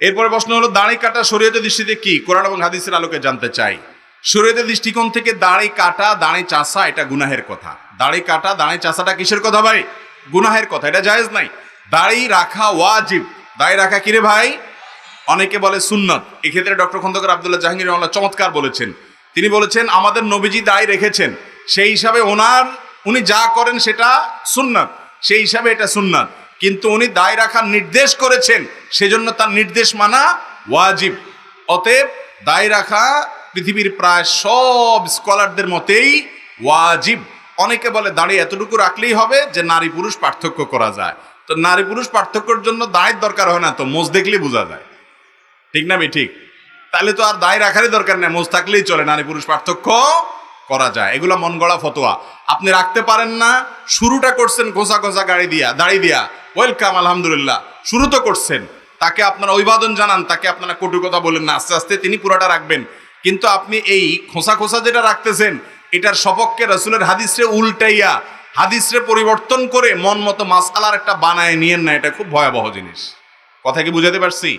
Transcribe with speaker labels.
Speaker 1: এরপরে প্রশ্ন হলো দাড়ি কাটা শরীয়তের দৃষ্টিতে কি, কোরআন এবং হাদিসের আলোকে জানতে চাই। শরীয়তের দৃষ্টিকোণ থেকে দাড়ি কাটা, দাড়ি চাষা এটা গুনাহের কথা। দাড়ি কাটা, দাড়ি চাষাটা কিসের কথা ভাই? গুনাহের কথা, এটা জায়েজ নাই। দাড়ি রাখা ওয়াজিব। দাড়ি রাখা কিরে ভাই? অনেকে বলে সুন্নত। এক্ষেত্রে ডক্টর খন্দকার আব্দুল্লাহ জাহাঙ্গীর রহমাল্লাহ চমৎকার বলেছেন। তিনি বলেছেন আমাদের নবীজি দাড়ি রেখেছেন, সেই হিসাবে উনি যা করেন সেটা সুন্নত, সেই হিসাবে এটা সুন্নত। কিন্তু উনি দায় রাখার নির্দেশ করেছেন, সেজন্য তার নির্দেশ মানা ওয়াজিব। অতএব দায় রাখা পৃথিবীর প্রায় সব স্কলারদের মতেই ওয়াজিব। অনেকে বলে দাড়ি এতটুকু রাখলেই হবে যে নারী পুরুষ পার্থক্য করা যায়। তো নারী পুরুষ পার্থক্যের জন্য দায়ের দরকার হয় না, তো মোজ দেখলেই বোঝা যায়, ঠিক না? ঠিক। তাহলে তো আর দায় রাখারই দরকার নেই, মোজ থাকলেই চলে, নারী পুরুষ পার্থক্য করা যায়। এগুলো মন গড়া ফতোয়া। আপনি রাখতে পারেন না, শুরুটা করছেন ঘোষা ঘোষা দাড়ি দিয়া, ওয়েলকাম, আলহামদুলিল্লাহ, শুরু তো করছেন। তাকে আপনারা অভিবাদন জানান, তাকে আপনারা কটু কথা বলেন না, আস্তে আস্তে তিনি পুরোটা রাখবেন। কিন্তু আপনি এই খোসা খোসা যেটা রাখতেছেন, এটার সপক্ষে রাসূলের হাদিসে উল্টাইয়া, হাদিসে পরিবর্তন করে মন মতো মাসআলার একটা বানায় নিয়েন না, এটা খুব ভয়াবহ জিনিস। কথা কি বুঝাতে পারছি?